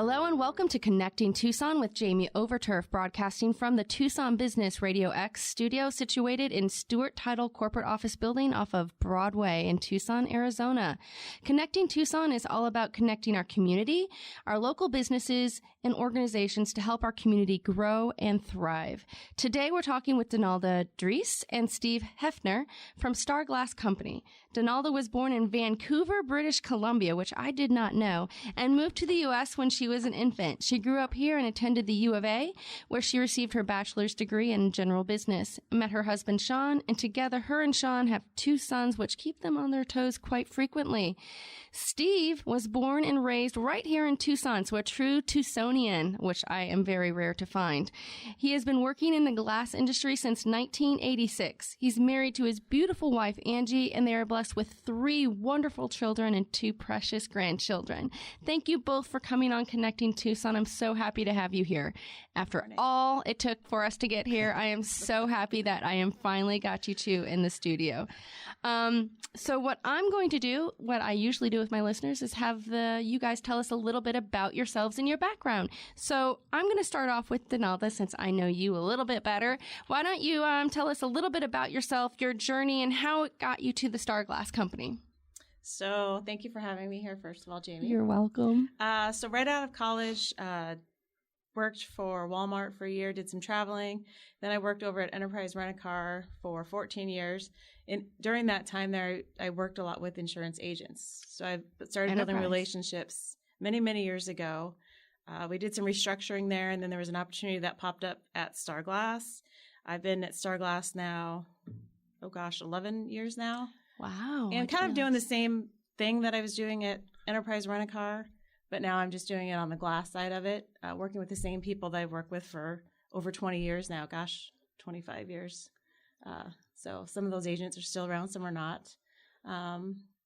Hello and welcome to Connecting Tucson with Jamie Overturf, broadcasting from the Tucson Business Radio X studio situated in Stewart Title Corporate Office Building off of Broadway in Tucson, Arizona. Connecting Tucson is all about connecting our community, our local businesses, and organizations to help our community grow and thrive. Today we're talking with Donalda Dries and Steve Hefner from Star Glass Company. Donalda was born in Vancouver, British Columbia, which I did not know, and moved to the U.S. when she was an infant. She grew up here and attended the U of A, where she received her bachelor's degree in general business. Met her husband, Sean, and together her and Sean have 2 sons, which keep them on their toes quite frequently. Steve was born and raised right here in Tucson, so a true Tucsonian, which I am very rare to find. He has been working in the glass industry since 1986. He's married to his beautiful wife, Angie, and they are blessed with 3 wonderful children and 2 precious grandchildren. Thank you both for coming on Connecting Tucson. I'm so happy to have you here. After all it took for us to get here, I am so happy that I am finally got you 2 in the studio. So what I'm going to do, what I usually do with my listeners, is have you guys tell us a little bit about yourselves and your background. So I'm going to start off with Donalda, since I know you a little bit better. Why don't you tell us a little bit about yourself, your journey, and how it got you to the Star Glass Company? So thank you for having me here, first of all, Jamie. You're welcome. So right out of college, worked for Walmart for a year, did some traveling. Then I worked over at Enterprise Rent-A-Car for 14 years. And during that time there, I worked a lot with insurance agents. So I started building relationships many, many years ago. We did some restructuring there, and then there was an opportunity that popped up at Star Glass. I've been at Star Glass now, 11 years now. Wow. And kind of doing the same thing that I was doing at Enterprise Rent-A-Car, but now I'm just doing it on the glass side of it, working with the same people that I've worked with for over 20 years now. 25 years. So some of those agents are still around, some are not.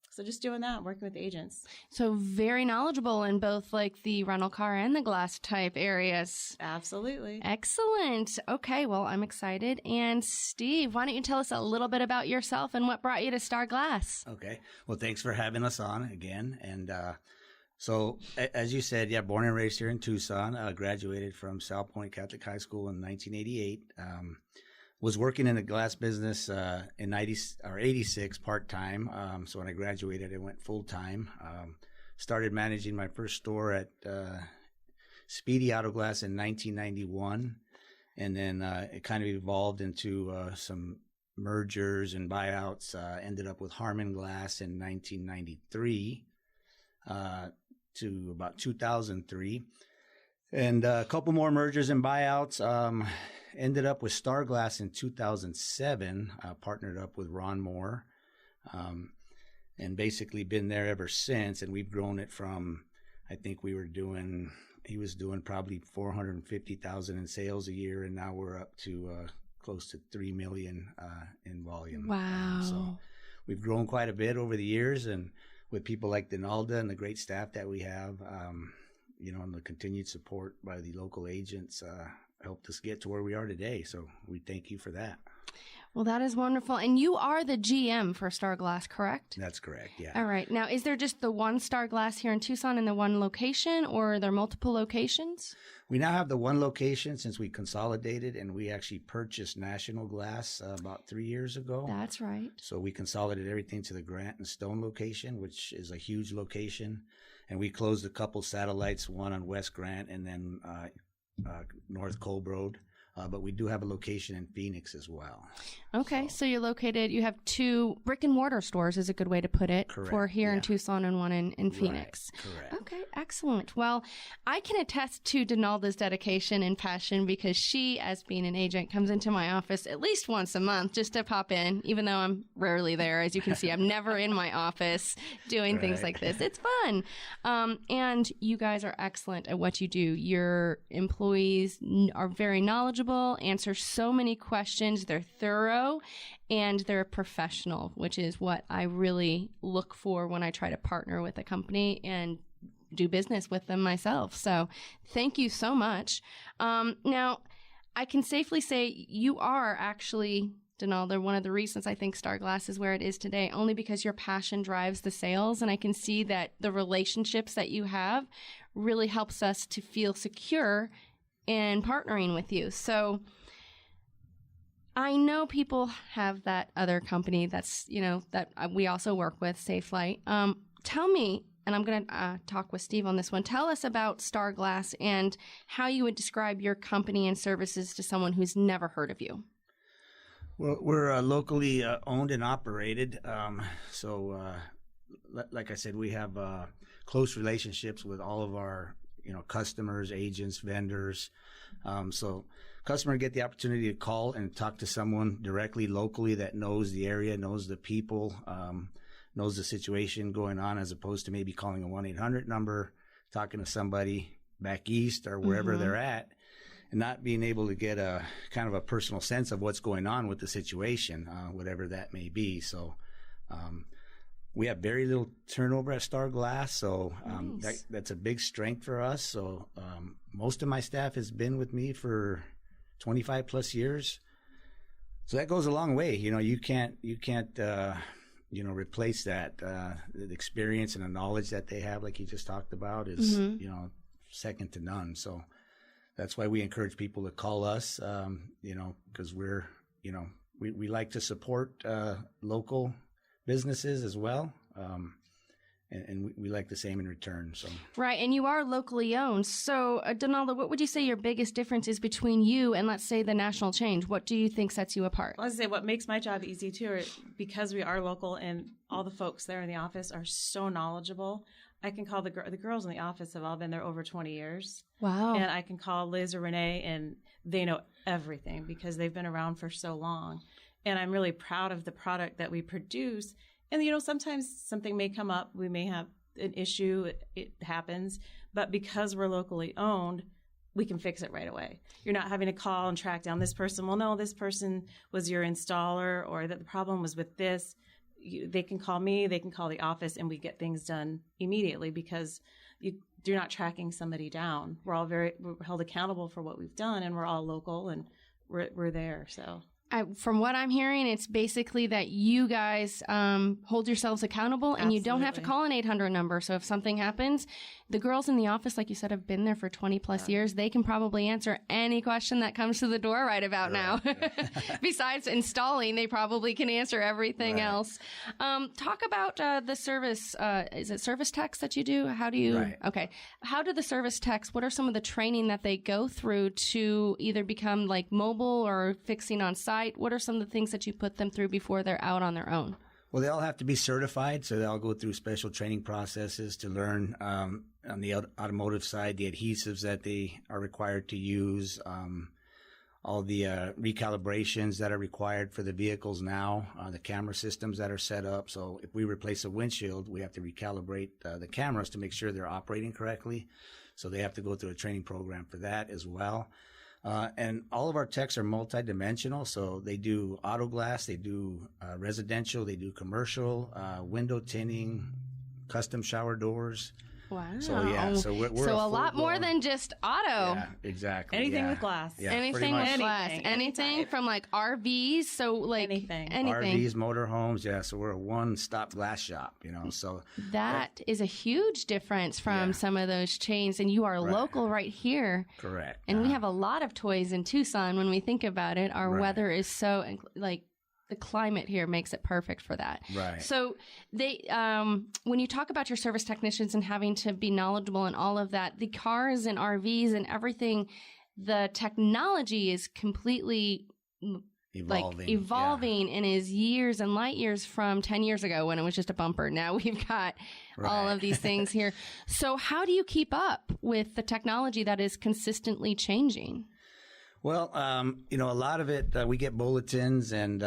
So just doing that, working with agents. So very knowledgeable in both like the rental car and the glass type areas. Absolutely. Excellent. Okay, well, I'm excited. And Steve, why don't you tell us a little bit about yourself and what brought you to Star Glass? Okay. Well, thanks for having us on again. And so as you said, born and raised here in Tucson, graduated from South Point Catholic High School in 1988. Was working in the glass business in 86 part-time. So when I graduated, I went full-time. Started managing my first store at Speedy Auto Glass in 1991. And then it kind of evolved into some mergers and buyouts. Ended up with Harmon Glass in 1993 to about 2003. And a couple more mergers and buyouts. Ended up with Star Glass in 2007, partnered up with Ron Moore, and basically been there ever since. And we've grown it from, I think he was doing probably 450,000 in sales a year, and now we're up to close to 3 million in volume. Wow. So we've grown quite a bit over the years, and with people like Donalda and the great staff that we have, and the continued support by the local agents, helped us get to where we are today. So we thank you for that. Well, that is wonderful. And you are the GM for Star Glass, correct? That's correct, yeah. All right. Now, is there just the one Star Glass here in Tucson in the one location, or are there multiple locations? We now have the one location since we consolidated, and we actually purchased National Glass about 3 years ago. That's right. So we consolidated everything to the Grant and Stone location, which is a huge location. And we closed a couple satellites, one on West Grant and then North Colb Road. But we do have a location in Phoenix as well. Okay, so you have 2 brick and mortar stores, is a good way to put it. Correct, for here in Tucson and one in Phoenix. Right, correct. Okay, excellent. Well, I can attest to Donalda's dedication and passion because she, as being an agent, comes into my office at least once a month just to pop in, even though I'm rarely there. As you can see, I'm never in my office doing things like this. It's fun. And you guys are excellent at what you do. Your employees are very knowledgeable, answer so many questions. They're thorough and they're professional, which is what I really look for when I try to partner with a company and do business with them myself. So thank you so much. Now, I can safely say you are actually Donalda, one of the reasons I think Star Glass is where it is today, only because your passion drives the sales. And I can see that the relationships that you have really helps us to feel secure in partnering with you. So I know people have that other company that's, that we also work with, Safelite. Tell me, and I'm going to talk with Steve on this one. Tell us about Star Glass and how you would describe your company and services to someone who's never heard of you. Well, we're locally owned and operated. Like I said, we have close relationships with all of our, customers, agents, vendors. So customer get the opportunity to call and talk to someone directly locally that knows the area, knows the people, knows the situation going on, as opposed to maybe calling a 1-800 number, talking to somebody back east or wherever they're at, and not being able to get a kind of a personal sense of what's going on with the situation, whatever that may be. So we have very little turnover at Star Glass, so Nice. that's a big strength for us. So most of my staff has been with me for 25 plus years. So that goes a long way. You can't replace that. The experience and the knowledge that they have, like you just talked about, is, second to none. So that's why we encourage people to call us, because we're, we like to support local businesses as well. And we like the same in return. So Right, and you are locally owned. So, Donalda, what would you say your biggest difference is between you and, let's say, the national change? What do you think sets you apart? Well, I say what makes my job easy too, because we are local and all the folks there in the office are so knowledgeable. I can call the girls in the office have all been there over 20 years. Wow. And I can call Liz or Renee and they know everything because they've been around for so long. And I'm really proud of the product that we produce. And, sometimes something may come up. We may have an issue. It happens. But because we're locally owned, we can fix it right away. You're not having to call and track down this person. Well, no, this person was your installer, or that the problem was with this. They can call me. They can call the office, and we get things done immediately because you're not tracking somebody down. We're held accountable for what we've done, and we're all local, and we're there. So. From what I'm hearing, it's basically that you guys hold yourselves accountable and you don't have to call an 800 number. So if something happens, the girls in the office, like you said, have been there for 20 plus years. They can probably answer any question that comes to the door right about now. Besides installing, they probably can answer everything else. Talk about the service. Is it service techs that you do? How do you? Right. Okay. How do the service techs, what are some of the training that they go through to either become like mobile or fixing on site? What are some of the things that you put them through before they're out on their own? Well, they all have to be certified, so they all go through special training processes to learn on the automotive side, the adhesives that they are required to use, all the recalibrations that are required for the vehicles now, the camera systems that are set up. So if we replace a windshield, we have to recalibrate the cameras to make sure they're operating correctly. So they have to go through a training program for that as well. And all of our techs are multidimensional, so they do auto glass, they do residential, they do commercial, window tinting, custom shower doors. Wow. So we're a lot more than just auto. Yeah, exactly. Anything with glass. Yeah, anything pretty with much. glass. Anything from like RVs. So like Anything. RVs, motorhomes. Yeah, so we're a one-stop glass shop. So that is a huge difference from some of those chains. And you are local right here. Correct. And we have a lot of toys in Tucson. When we think about it, our weather is so like. The climate here makes it perfect for that. Right. So they, when you talk about your service technicians and having to be knowledgeable in all of that, the cars and RVs and everything, the technology is completely evolving and is years and light years from 10 years ago when it was just a bumper. Now we've got all of these things here. So how do you keep up with the technology that is consistently changing? Well, a lot of it, we get bulletins and,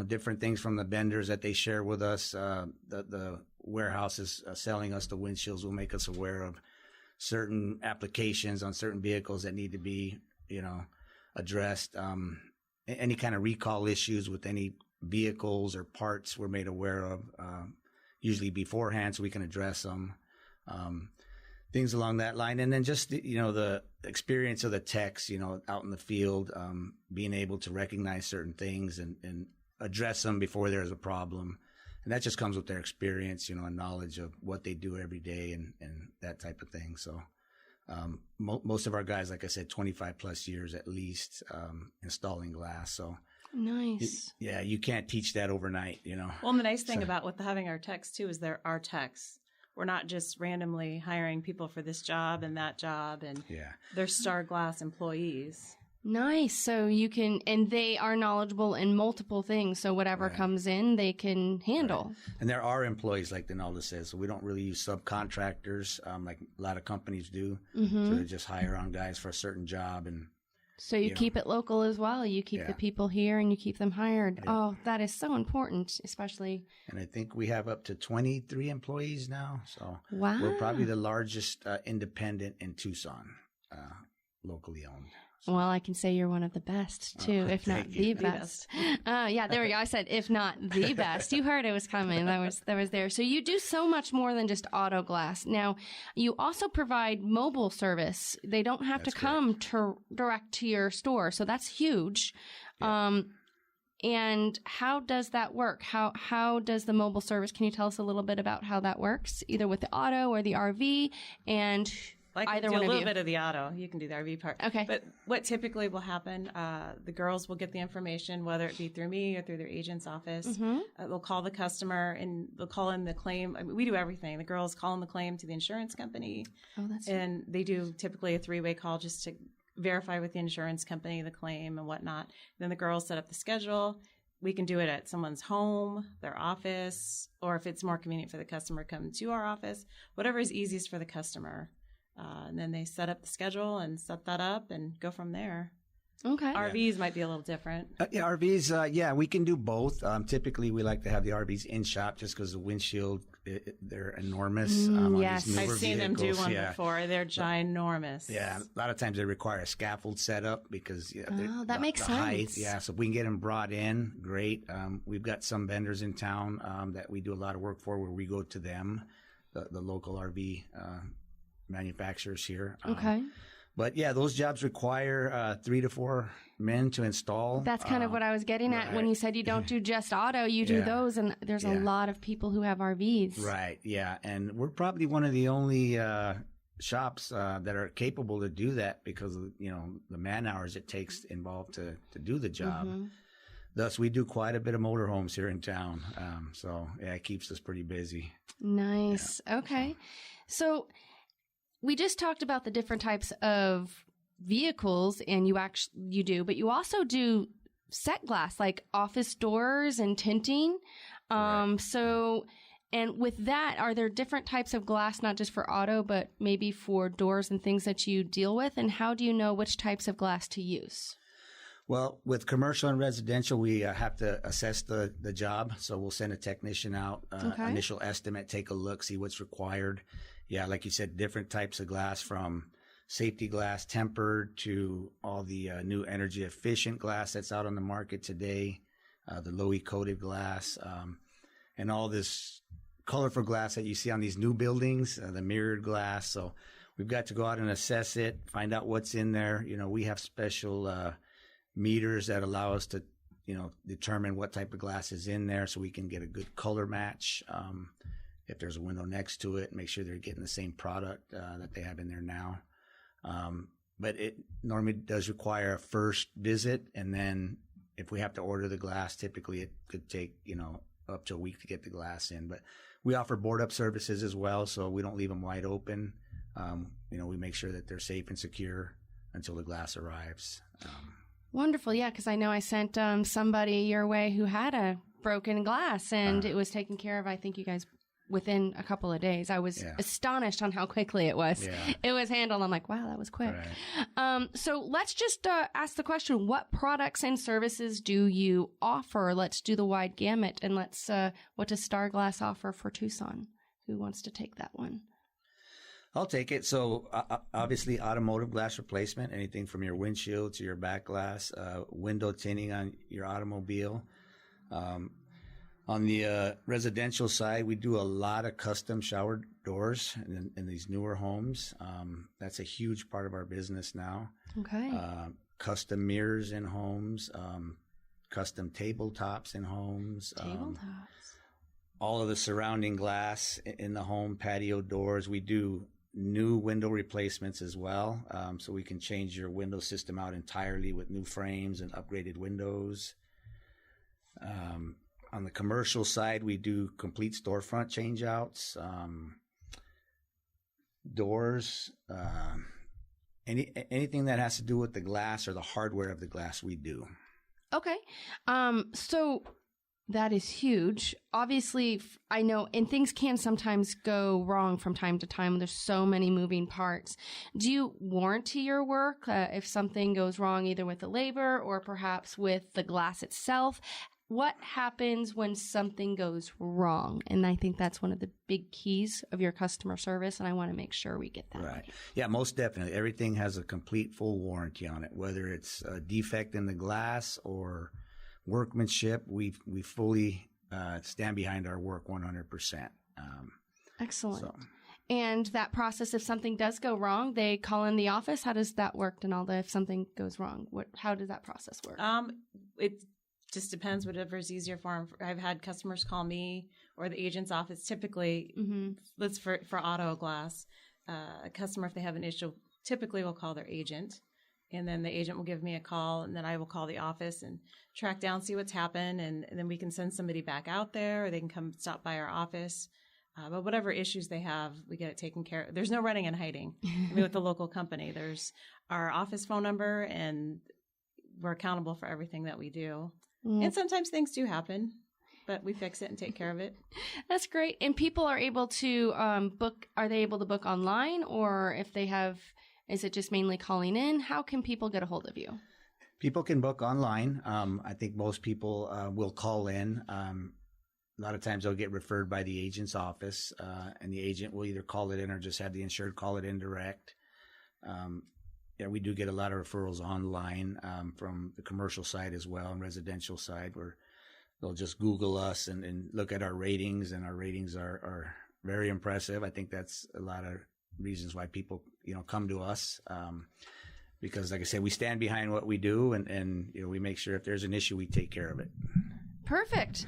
different things from the vendors that they share with us. The warehouses selling us the windshields will make us aware of certain applications on certain vehicles that need to be, addressed. Any kind of recall issues with any vehicles or parts we're made aware of, usually beforehand so we can address them. things along that line. And then just, the experience of the techs, out in the field, being able to recognize certain things and address them before there's a problem. And that just comes with their experience, and knowledge of what they do every day and that type of thing. So most of our guys, like I said, 25 plus years at least installing glass. So nice. You can't teach that overnight, Well, and the nice thing about having our techs too is they're our techs. We're not just randomly hiring people for this job and that job, and they're Star Glass employees. Nice. So you can, and they are knowledgeable in multiple things. So whatever comes in, they can handle. Right. And there are employees, like Donalda says. So we don't really use subcontractors like a lot of companies do. So they just hire on guys for a certain job. And so you keep it local as well. You keep the people here and you keep them hired. Yeah. Oh, that is so important, especially. And I think we have up to 23 employees now. So wow. We're probably the largest independent in Tucson, locally owned. Well, I can say you're one of the best, too, if not the best. There we go. I said, if not the best. You heard it was coming. That was there. So you do so much more than just auto glass. Now, you also provide mobile service. They don't have to come direct to your store. So that's huge. Yeah. And how does that work? How does the mobile service, can you tell us a little bit about how that works, either with the auto or the RV? And either one of you. A little bit of the auto. You can do the RV part. Okay. But what typically will happen, the girls will get the information, whether it be through me or through their agent's office. They'll call the customer and they'll call in the claim. I mean, we do everything. The girls call in the claim to the insurance company. Oh, that's and they do typically a 3-way call just to verify with the insurance company the claim and whatnot. Then the girls set up the schedule. We can do it at someone's home, their office, or if it's more convenient for the customer, come to our office. Whatever is easiest for the customer. And then they set up the schedule and set that up and go from there. Okay. RVs might be a little different. RVs, we can do both. Typically, we like to have the RVs in shop just because the windshield, they're enormous. Yes, I've seen them do one before. They're ginormous. Yeah, a lot of times they require a scaffold setup because that makes sense. Height. Yeah, so if we can get them brought in, great. We've got some vendors in town that we do a lot of work for where we go to them, the local RV manufacturers here. Okay. But those jobs require 3 to 4 men to install. That's kind of what I was getting at when you said you don't do just auto, you do those, and there's a lot of people who have RVs. Right, yeah. And we're probably one of the only shops that are capable to do that because of, the man hours it takes involved to do the job. Thus, we do quite a bit of motorhomes here in town. So it keeps us pretty busy. Nice. Yeah. Okay. So we just talked about the different types of vehicles, and you do, but you also do set glass, like office doors and tinting. So, and with that, are there different types of glass, not just for auto, but maybe for doors and things that you deal with? And how do you know which types of glass to use? Well, with commercial and residential, we have to assess the job. So we'll send a technician out, initial estimate, take a look, see what's required. Yeah, like you said, different types of glass from safety glass, tempered, to all the new energy efficient glass that's out on the market today, the low E coated glass, and all this colorful glass that you see on these new buildings, the mirrored glass. So we've got to go out and assess it, find out what's in there. We have special meters that allow us to, determine what type of glass is in there so we can get a good color match. If there's a window next to it, make sure they're getting the same product that they have in there now. But it normally does require a first visit, and then if we have to order the glass, typically it could take, up to a week to get the glass in. But we offer board-up services as well, so we don't leave them wide open. We make sure that they're safe and secure until the glass arrives. Wonderful, yeah, because I know I sent somebody your way who had a broken glass, and it was taken care of. I think you guys within a couple of days. I was astonished on how quickly it was. Yeah. It was handled. I'm like, wow, that was quick. Right. So let's just ask the question, what products and services do you offer? Let's do the wide gamut. And what does Star Glass offer for Tucson? Who wants to take that one? I'll take it. So obviously automotive glass replacement, anything from your windshield to your back glass, window tinting on your automobile. On the residential side, we do a lot of custom shower doors in these newer homes. That's a huge part of our business now. Okay. Custom mirrors in homes, custom tabletops in homes. Tabletops. All of the surrounding glass in the home, patio doors. We do new window replacements as well. So we can change your window system out entirely with new frames and upgraded windows. On the commercial side, we do complete storefront changeouts, doors, anything that has to do with the glass or the hardware of the glass, we do. Okay. So that is huge. Obviously, I know, and things can sometimes go wrong from time to time. There's so many moving parts. Do you warranty your work if something goes wrong, either with the labor or perhaps with the glass itself? What happens when something goes wrong? And I think that's one of the big keys of your customer service, and I want to make sure we get that right. Yeah, most definitely. Everything has a complete full warranty on it, whether it's a defect in the glass or workmanship. We fully stand behind our work 100%. Excellent. And that process, if something does go wrong, they call in the office. How does that work, Donalda, if something goes wrong? How does that process work? It just depends, whatever's easier for them. I've had customers call me or the agent's office. Typically, let's for auto glass, a customer, if they have an issue, typically will call their agent, and then the agent will give me a call, and then I will call the office and track down, see what's happened, and then we can send somebody back out there, or they can come stop by our office. But whatever issues they have, we get it taken care of. There's no running and hiding. I mean, with the local company, there's our office phone number, and we're accountable for everything that we do. And sometimes things do happen, but we fix it and take care of it. That's great. And people are able to book. Are they able to book online, or if they have, is it just mainly calling in? How can people get a hold of you? People can book online. I think most people will call in. A lot of times they'll get referred by the agent's office, and the agent will either call it in or just have the insured call it in direct. Yeah, we do get a lot of referrals online from the commercial side as well, and residential side, where they'll just Google us and look at our ratings, and our ratings are very impressive. I think that's a lot of reasons why people, come to us, because, like I said, we stand behind what we do, and we make sure if there's an issue, we take care of it. Perfect.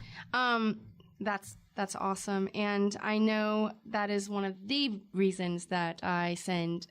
That's awesome, and I know that is one of the reasons that I send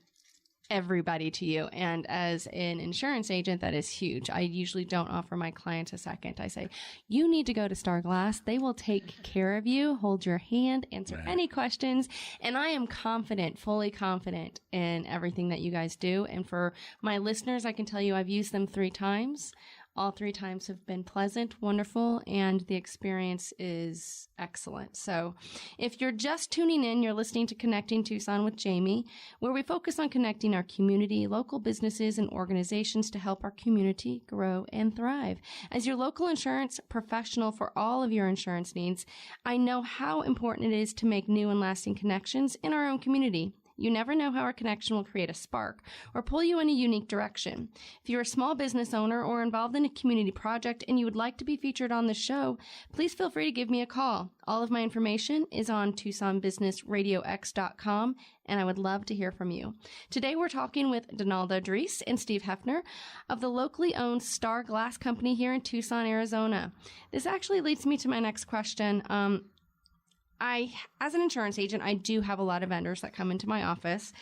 everybody to you. And as an insurance agent, that is huge. I usually don't offer my clients a second. I say, you need to go to Star Glass. They will take care of you, hold your hand, answer any questions. And I am confident, fully confident in everything that you guys do. And for my listeners, I can tell you I've used them 3 times. All 3 times have been pleasant, wonderful, and the experience is excellent. So if you're just tuning in, you're listening to Connecting Tucson with Jamie, where we focus on connecting our community, local businesses, and organizations to help our community grow and thrive. As your local insurance professional for all of your insurance needs, I know how important it is to make new and lasting connections in our own community. You never know how a connection will create a spark or pull you in a unique direction. If you're a small business owner or involved in a community project and you would like to be featured on the show, please feel free to give me a call. All of my information is on TucsonBusinessRadioX.com, and I would love to hear from you. Today we're talking with Donalda Dries and Steve Hefner of the locally owned Star Glass Company here in Tucson, Arizona. This actually leads me to my next question. As an insurance agent, I do have a lot of vendors that come into my office.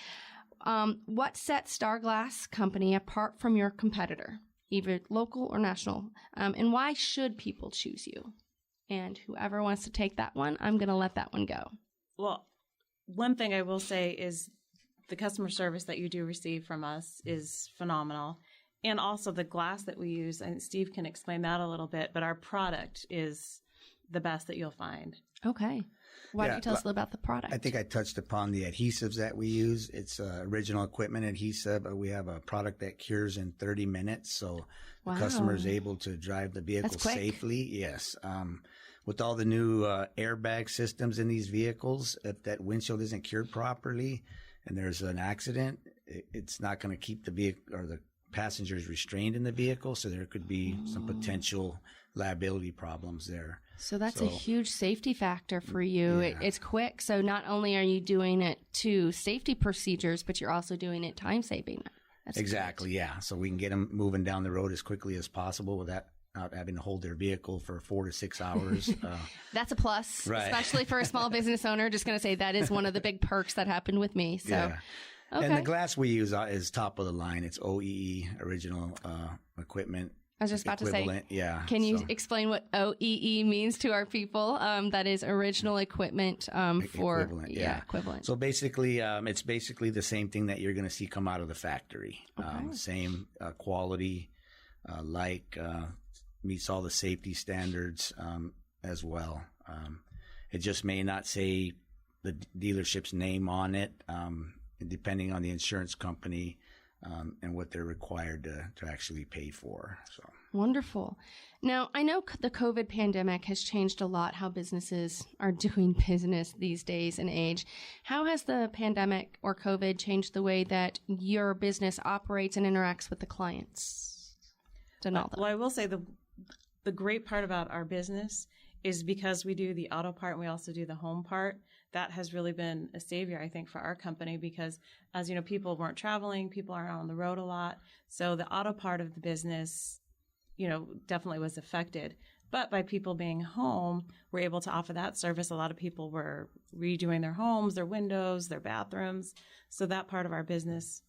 What sets Star Glass Company apart from your competitor, either local or national? And why should people choose you? And whoever wants to take that one, I'm going to let that one go. Well, one thing I will say is the customer service that you do receive from us is phenomenal. And also the glass that we use, and Steve can explain that a little bit, but our product is the best that you'll find. Okay. Why don't you tell us a little about the product? I think I touched upon the adhesives that we use. It's original equipment adhesive. We have a product that cures in 30 minutes, so the customer is able to drive the vehicle safely. Yes. With all the new airbag systems in these vehicles, if that windshield isn't cured properly and there's an accident, it's not going to keep the vehicle or the passengers restrained in the vehicle, so there could be some potential liability problems there. So that's a huge safety factor for you. Yeah. It's quick. So not only are you doing it to safety procedures, but you're also doing it time saving. That's Exactly, great. yeah. So we can get them moving down the road as quickly as possible without having to hold their vehicle for 4 to 6 hours. That's a plus, Right. especially for a small business owner. Just going to say that is one of the big perks that happened with me. So, Yeah. okay. And the glass we use is top of the line. It's OEE, original equipment. I was just about to say, Equivalent, yeah. can you so- explain what OEE means to our people? That is original equipment for Equivalent, yeah. equivalent. So basically, it's basically the same thing that you're going to see come out of the factory. Okay. Same quality, meets all the safety standards as well. It just may not say the dealership's name on it, depending on the insurance company and what they're required to actually pay for. So. Wonderful. Now, I know the COVID pandemic has changed a lot how businesses are doing business these days and age. How has the pandemic or COVID changed the way that your business operates and interacts with the clients? Donalda. Well, I will say the great part about our business is because we do the auto part and we also do the home part. That has really been a savior, I think, for our company because, as you know, people weren't traveling, people aren't on the road a lot. So the auto part of the business, you know, definitely was affected. But by people being home, we're able to offer that service. A lot of people were redoing their homes, their windows, their bathrooms. So that part of our business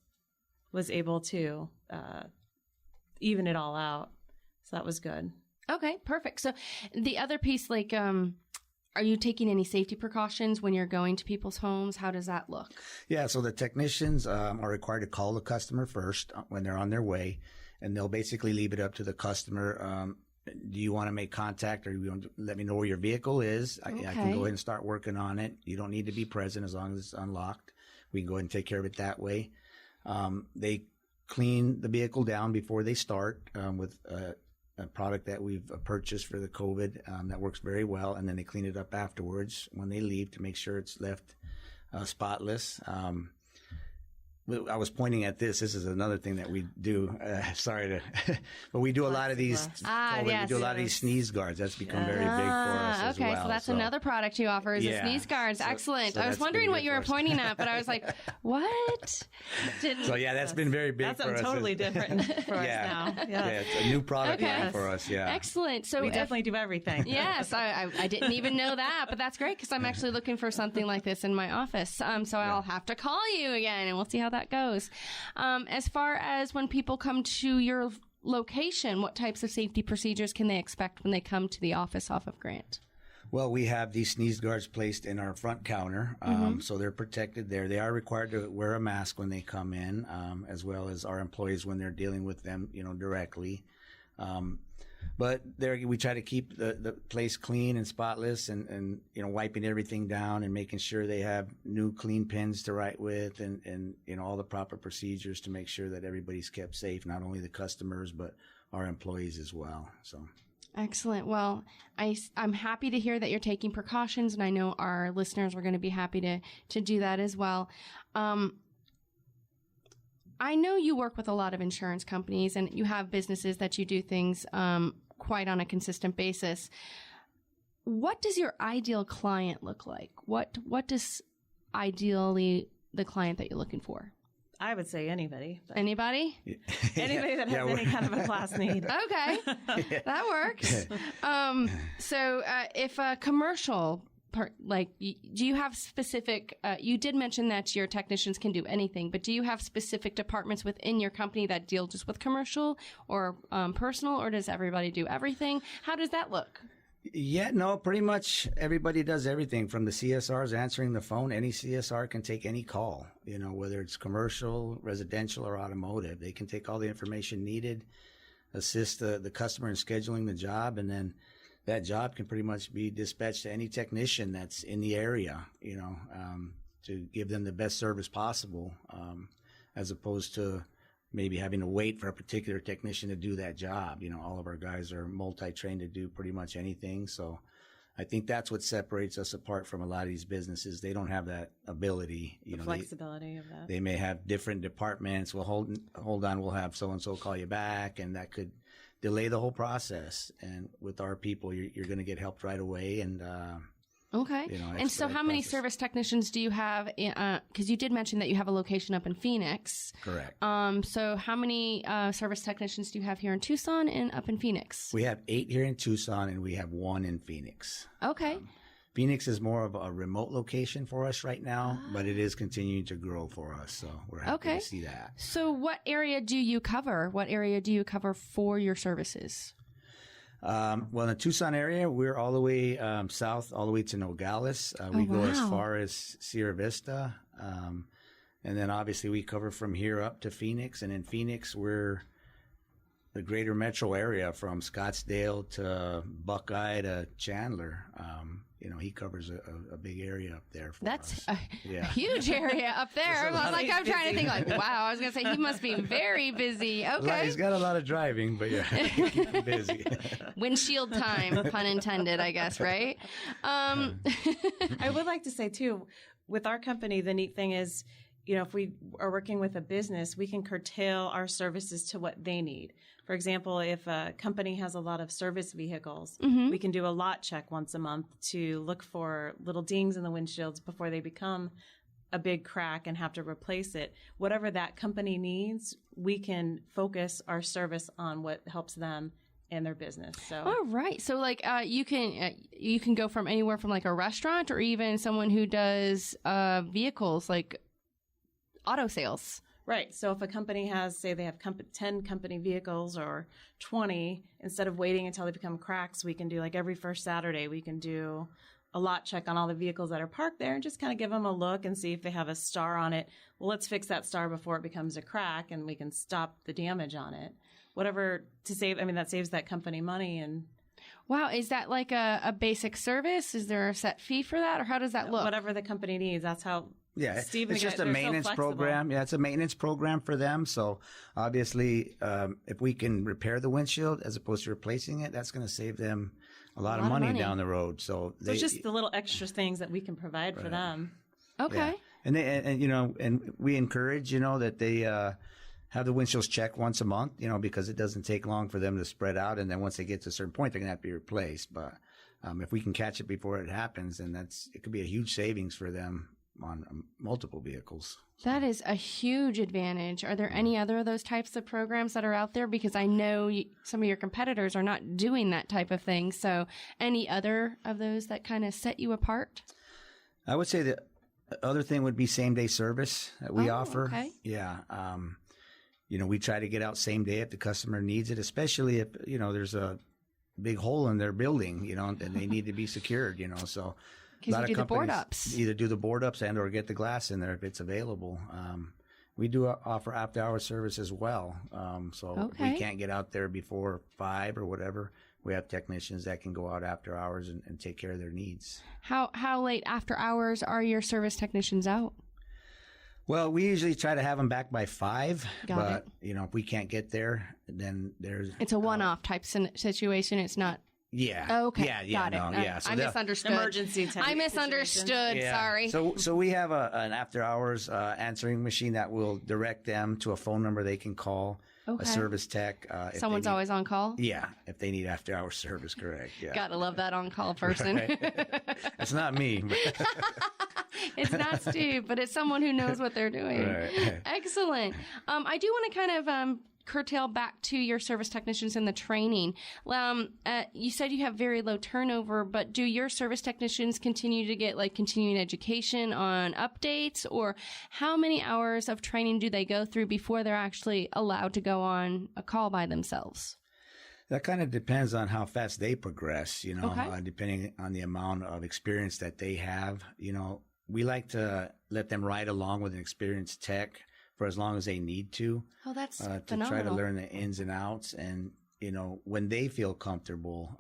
was able to even it all out. So that was good. Okay, perfect. So the other piece, like, are you taking any safety precautions when you're going to people's homes? How does that look? Yeah, so the technicians are required to call the customer first when they're on their way, and they'll basically leave it up to the customer. Do you want to make contact, or you want to let me know where your vehicle is? I can Okay. go ahead and start working on it. You don't need to be present as long as it's unlocked. We can go ahead and take care of it that way. They clean the vehicle down before they start with a product that we've purchased for the COVID that works very well, and then they clean it up afterwards when they leave to make sure it's left spotless. I was pointing at this. This is another thing that we do. Sorry to, but we do a lot of these. Yes. We do a lot of these sneeze guards. That's become very big for us as okay, well. so that's another product you offer is the Yeah. sneeze guards. So- Excellent. so I was that's been wondering what good you for were us. pointing at, but I was like, what? Didn't. So yeah, that's been very big That's for us. totally different for Yeah. us now. Yeah, Yeah. it's a new product Okay. line for us. Yeah. Excellent. So We if- definitely do everything. Yes, I didn't even know that, but that's great because I'm actually looking for something like this in my office. So I'll have to call you again, and we'll see how that goes. As far as when people come to your location, what types of safety procedures can they expect when they come to the office off of Grant? Well, we have these sneeze guards placed in our front counter, so they're protected there. They are required to wear a mask when they come in, as well as our employees when they're dealing with them, directly. But there, we try to keep the place clean and spotless, and wiping everything down and making sure they have new clean pens to write with, and all the proper procedures to make sure that everybody's kept safe, not only the customers but our employees as well. So. Excellent. Well, I'm happy to hear that you're taking precautions, and I know our listeners are going to be happy to do that as well. I know you work with a lot of insurance companies, and you have businesses that you do things quite on a consistent basis. What does your ideal client look like? What does ideally the client that you're looking for? I would say anybody. But Anybody? anybody that has any kind of a class need. Okay, that works. So if a commercial, do you have specific, you did mention that your technicians can do anything, but do you have specific departments within your company that deal just with commercial or personal, or does everybody do everything? How does that look? Yeah, no, pretty much everybody does everything from the CSRs answering the phone. Any CSR can take any call, whether it's commercial, residential, or automotive. They can take all the information needed, assist the customer in scheduling the job, and then that job can pretty much be dispatched to any technician that's in the area, to give them the best service possible, as opposed to maybe having to wait for a particular technician to do that job. All of our guys are multi-trained to do pretty much anything. So I think that's what separates us apart from a lot of these businesses. They don't have that ability. The flexibility of that. They may have different departments. Well, hold on, we'll have so-and-so call you back, and that could delay the whole process. And with our people, you're going to get helped right away. And okay. And so how many service technicians do you have? Because you did mention that you have a location up in Phoenix. Correct. So how many service technicians do you have here in Tucson and up in Phoenix? We have 8 here in Tucson, and we have 1 in Phoenix. Okay. Phoenix is more of a remote location for us right now, but it is continuing to grow for us. So we're happy to see that. So what area do you cover? What area do you cover for your services? Well, in the Tucson area, we're all the way south, all the way to Nogales. We go as far as Sierra Vista. And then obviously we cover from here up to Phoenix. And in Phoenix, we're the greater metro area from Scottsdale to Buckeye to Chandler. He covers a big area up there for us. That's a huge area up there. I'm trying to think wow, I was going to say he must be very busy. Okay. He's got a lot of driving, but keep him busy. Windshield time, pun intended, I guess, right? I would like to say too, with our company, the neat thing is, if we are working with a business, we can curtail our services to what they need. For example, if a company has a lot of service vehicles, we can do a lot check once a month to look for little dings in the windshields before they become a big crack and have to replace it. Whatever that company needs, we can focus our service on what helps them and their business. So, all right. So you can go from anywhere from like a restaurant or even someone who does vehicles like auto sales. Right. So if a company has, say they have 10 company vehicles or 20, instead of waiting until they become cracks, we can do like every first Saturday, we can do a lot check on all the vehicles that are parked there and just kind of give them a look and see if they have a star on it. Well, let's fix that star before it becomes a crack and we can stop the damage on it. Whatever to save. That saves that company money. And wow. Is that like a basic service? Is there a set fee for that or how does that look? Whatever the company needs. That's how. Yeah, it's just a maintenance program. Yeah, it's a maintenance program for them. So obviously, if we can repair the windshield as opposed to replacing it, that's going to save them a lot of money down the road. So it's just the little extra things that we can provide for them. Okay. Yeah. And we encourage, that they have the windshields checked once a month, because it doesn't take long for them to spread out. And then once they get to a certain point, they're going to have to be replaced. But if we can catch it before it happens, then it could be a huge savings for them on multiple vehicles. That is a huge advantage. Are there any other of those types of programs that are out there? Because I know some of your competitors are not doing that type of thing. So any other of those that kind of set you apart? I would say the other thing would be same day service that we offer. Okay. Yeah. We try to get out same day if the customer needs it, especially if, there's a big hole in their building, and they need to be secured, so. Because you do the board ups. Either do the board ups and or get the glass in there if it's available. We do offer after hour service as well. So if we can't get out there before 5 or whatever, we have technicians that can go out after hours and take care of their needs. How late after hours are your service technicians out? Well, we usually try to have them back by 5. Got it. If we can't get there, then there's... It's a one-off type situation. It's not... Yeah. Oh, okay. Yeah. Got it. No, yeah. So I misunderstood. Emergency type. I misunderstood. Yeah. Sorry. So we have an after hours answering machine that will direct them to a phone number they can call. Okay. A service tech. Someone's always on call? Yeah. If they need after hours service, correct. Yeah. Gotta love that on call person. Right. It's not me. It's not Steve, but it's someone who knows what they're doing. Right. Excellent. I do want to kind of curtail back to your service technicians and the training. You said you have very low turnover, but do your service technicians continue to get continuing education on updates, or how many hours of training do they go through before they're actually allowed to go on a call by themselves? That kind of depends on how fast they progress, Okay. Depending on the amount of experience that they have. We like to let them ride along with an experienced tech for as long as they need to. Oh, that's to phenomenal. try to learn the ins and outs, and when they feel comfortable,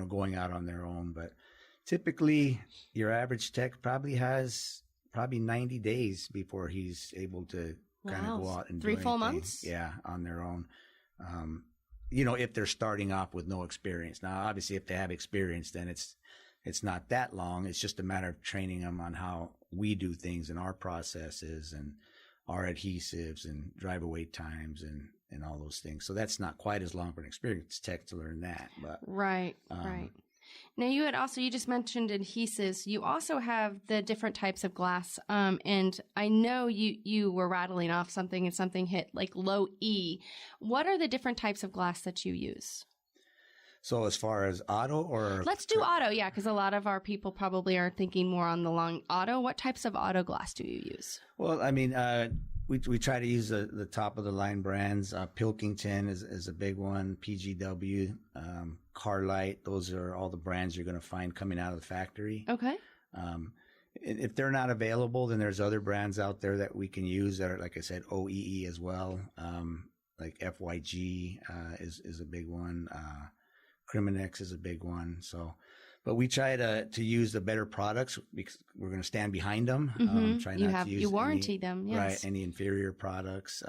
going out on their own. But typically, your average tech probably has 90 days before he's able to kind of go out and 3 do full anything. months. Yeah, on their own. if they're starting off with no experience. Now, obviously, if they have experience, then it's not that long. It's just a matter of training them on how we do things and our processes and our adhesives and driver wait times and all those things. So that's not quite as long for an experienced tech to learn that. But Right. Now, you just mentioned adhesives. You also have the different types of glass. And I know you were rattling off something and something hit like low E. What are the different types of glass that you use? So as far as auto or... Let's do auto, yeah, because a lot of our people probably are thinking more on the long auto. What types of auto glass do you use? Well, I mean, we try to use the top of the line brands. Pilkington is a big one. PGW, Carlite. Those are all the brands you're going to find coming out of the factory. Okay. If they're not available, then there's other brands out there that we can use that are, like I said, OEE as well. Like FYG is a big one. Criminex is a big one. So, but we try to use the better products because we're going to stand behind them. Try not to use you warranty them, yes. Right, any inferior products.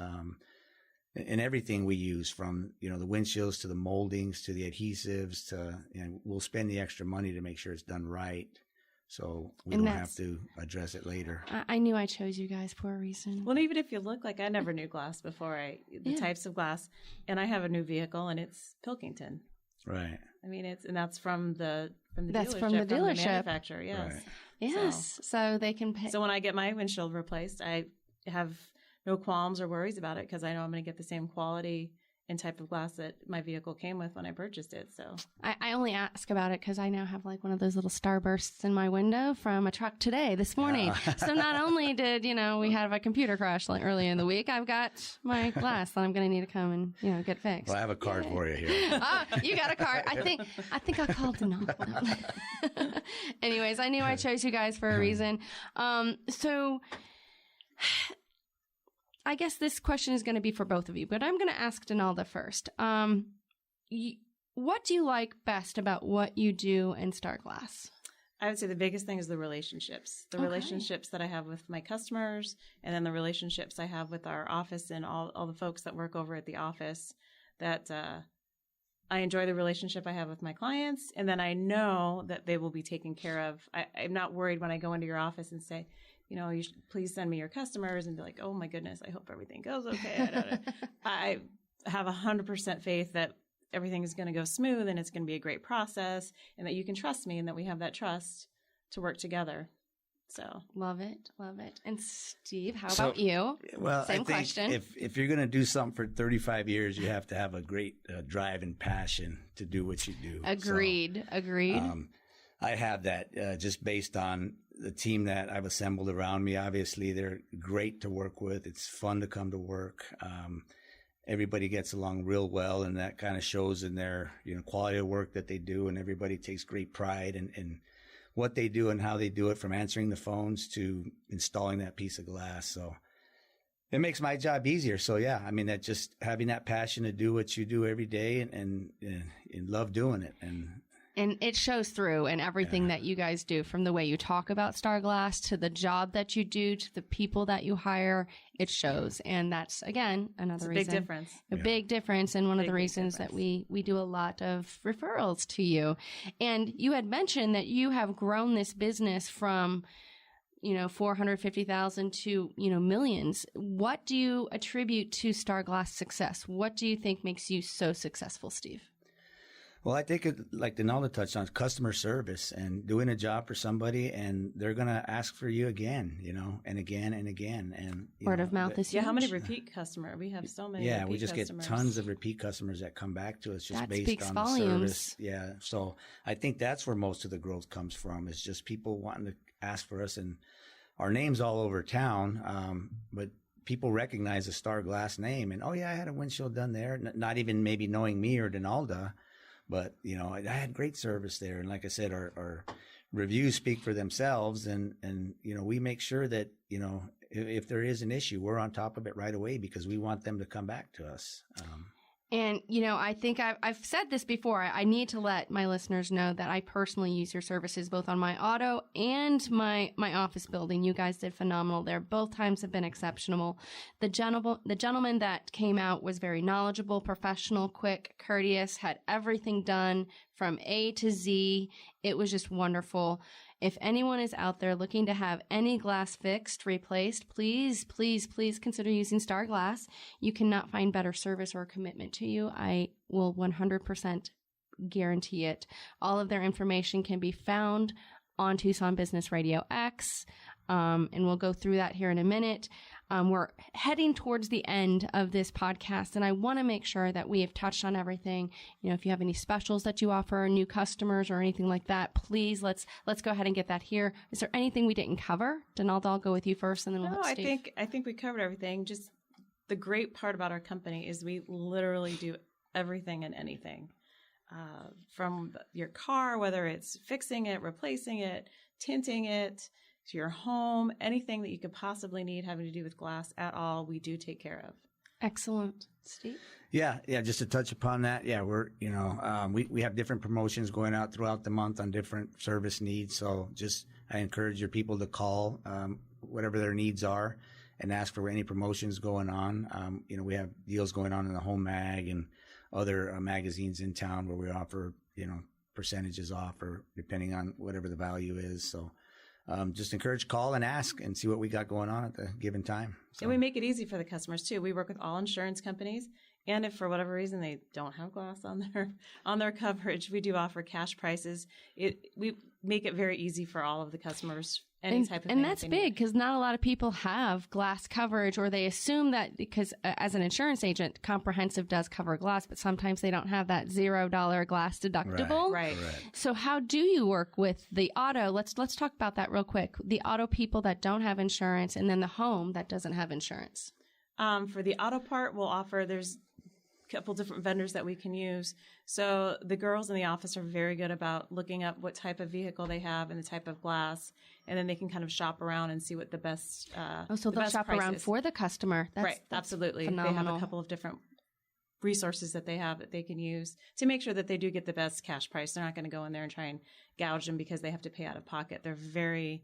And everything we use, from the windshields to the moldings to the adhesives to we'll spend the extra money to make sure it's done right, so we don't have to address it later. I knew I chose you guys for a reason. Well, even if you look, like I never knew glass before, the types of glass, and I have a new vehicle and it's Pilkington. Right. I mean, that's from the That's dealership, from the manufacturer. Yes. Right. Yes. So they can pay. So when I get my windshield replaced, I have no qualms or worries about it because I know I'm going to get the same quality and type of glass that my vehicle came with when I purchased it. So I only ask about it because I now have like one of those little starbursts in my window from a truck this morning. So not only did, we have a computer crash early in the week, I've got my glass that I'm going to need to come and, get fixed. Well, I have a card for you here. You got a card. I think I called Denal. Anyways, I knew I chose you guys for a reason. So I guess this question is going to be for both of you, but I'm going to ask Donalda first. What do you like best about what you do in Star Glass? I would say the biggest thing is the relationships. The relationships that I have with my customers, and then the relationships I have with our office and all the folks that work over at the office. That I enjoy the relationship I have with my clients, and then I know that they will be taken care of. I'm not worried when I go into your office and say, you should please send me your customers, and be like, oh my goodness, I hope everything goes okay. I have 100% faith that everything is going to go smooth and it's going to be a great process, and that you can trust me and that we have that trust to work together. So love it. And Steve, how about you? Well, Same I think question. If you're going to do something for 35 years, you have to have a great drive and passion to do what you do. Agreed. I have that just based on the team that I've assembled around me. Obviously, they're great to work with. It's fun to come to work. Everybody gets along real well, and that kind of shows in their quality of work that they do. And everybody takes great pride in what they do and how they do it, from answering the phones to installing that piece of glass. So it makes my job easier. So yeah, I mean, that just having that passion to do what you do every day and love doing it. And it shows through in everything that you guys do, from the way you talk about Star Glass to the job that you do to the people that you hire. It shows. And that's, again, another reason. Big difference. A big difference. And one of the reasons that we do a lot of referrals to you. And you had mentioned that you have grown this business from, 450,000 to, millions. What do you attribute to Star Glass success? What do you think makes you so successful, Steve? Well, I think like Donalda touched on, customer service and doing a job for somebody, and they're going to ask for you again, and again and again. And word of mouth is huge. How many repeat customers? We have so many. Yeah, we just get tons of repeat customers that come back to us just based on volumes. The service. Yeah, so I think that's where most of the growth comes from, is just people wanting to ask for us, and our name's all over town, but people recognize the Star Glass name, and I had a windshield done there, not even maybe knowing me or Donalda. But, I had great service there. And like I said, our reviews speak for themselves. And we make sure that, if there is an issue, we're on top of it right away, because we want them to come back to us. And, I think I've said this before. I need to let my listeners know that I personally use your services both on my auto and my office building. You guys did phenomenal there. Both times have been exceptional. The gentleman that came out was very knowledgeable, professional, quick, courteous, had everything done from A to Z. It was just wonderful. If anyone is out there looking to have any glass fixed, replaced, please, please, please consider using Star Glass. You cannot find better service or commitment to you. I will 100% guarantee it. All of their information can be found on Tucson Business Radio X, and we'll go through that here in a minute. We're heading towards the end of this podcast, and I want to make sure that we have touched on everything. If you have any specials that you offer new customers or anything like that, please let's go ahead and get that here. Is there anything we didn't cover? Donalda, I'll go with you first, and then we'll hit Steve. I think we covered everything. Just the great part about our company is we literally do everything and anything. From your car, whether it's fixing it, replacing it, tinting it, to your home, anything that you could possibly need having to do with glass at all, we do take care of. Excellent. Steve? Yeah. Just to touch upon that. Yeah, we're, we have different promotions going out throughout the month on different service needs. So I encourage your people to call, whatever their needs are and ask for any promotions going on. We have deals going on in the Home Mag and other magazines in town where we offer, percentages off or depending on whatever the value is. So, just encourage, call and ask and see what we got going on at the given time. So. And we make it easy for the customers too. We work with all insurance companies, and if for whatever reason they don't have glass on their coverage, we do offer cash prices. We make it very easy for all of the customers. And that's big because not a lot of people have glass coverage, or they assume that because as an insurance agent, comprehensive does cover glass, but sometimes they don't have that $0 glass deductible. Right. So how do you work with the auto? Let's talk about that real quick. The auto people that don't have insurance, and then the home that doesn't have insurance. For the auto part, there's a couple different vendors that we can use. So the girls in the office are very good about looking up what type of vehicle they have and the type of glass, and then they can kind of shop around and see what the best so they'll shop around for the customer. That's absolutely phenomenal. They have a couple of different resources that they have that they can use to make sure that they do get the best cash price. They're not going to go in there and try and gouge them because they have to pay out of pocket. They're very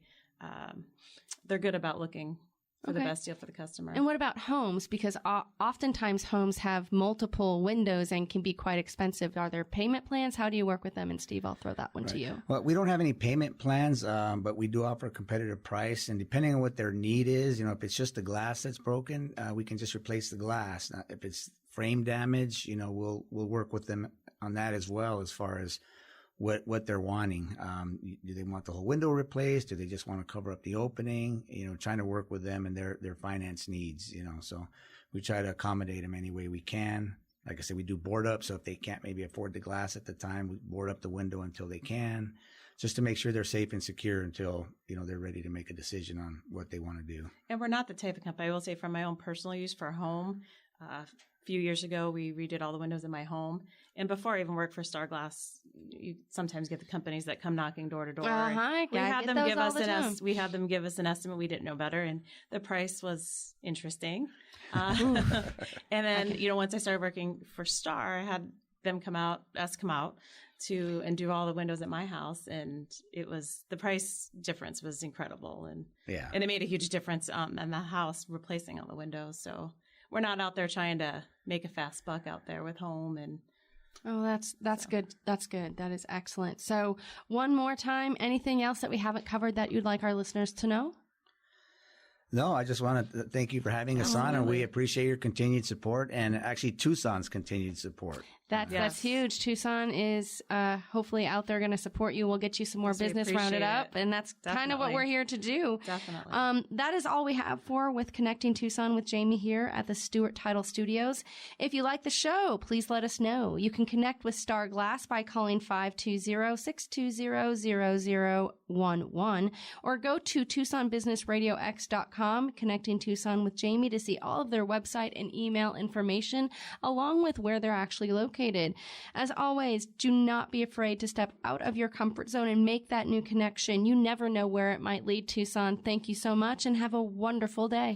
they're good about looking for the best deal for the customer. And what about homes? Because oftentimes homes have multiple windows and can be quite expensive. Are there payment plans? How do you work with them? And Steve, I'll throw that one to you. Well, we don't have any payment plans, but we do offer a competitive price. And depending on what their need is, if it's just the glass that's broken, we can just replace the glass. Now, if it's frame damage, we'll work with them on that as well as far as what they're wanting. Do they want the whole window replaced? Do they just want to cover up the opening? Trying to work with them and their finance needs, so we try to accommodate them any way we can. Like I said, we do board up. So if they can't maybe afford the glass at the time, we board up the window until they can, just to make sure they're safe and secure until, they're ready to make a decision on what they want to do. And we're not the type of company, I will say from my own personal use for a home, a few years ago, we redid all the windows in my home. And before I even worked for Star Glass, you sometimes get the companies that come knocking door to door. We had them give us an estimate. We didn't know better, and the price was interesting. And then, once I started working for Star, I had them come out and do all the windows at my house, and the price difference was incredible, and it made a huge difference in the house replacing all the windows. So we're not out there trying to make a fast buck out there with home and. Oh, that's good. That's good. That is excellent. So one more time, anything else that we haven't covered that you'd like our listeners to know? No, I just want to thank you for having us on, and we appreciate your continued support and actually Tucson's continued support. That's huge. Tucson is hopefully out there going to support you. We'll get you some more business rounded up, and that's kind of what we're here to do. Definitely. That is all we have with Connecting Tucson with Jamie here at the Stewart Title Studios. If you like the show, please let us know. You can connect with Star Glass by calling 520-620-0011 or go to TucsonBusinessRadioX.com, Connecting Tucson with Jamie, to see all of their website and email information along with where they're actually located. As always, do not be afraid to step out of your comfort zone and make that new connection. You never know where it might lead, Tucson. Thank you so much and have a wonderful day.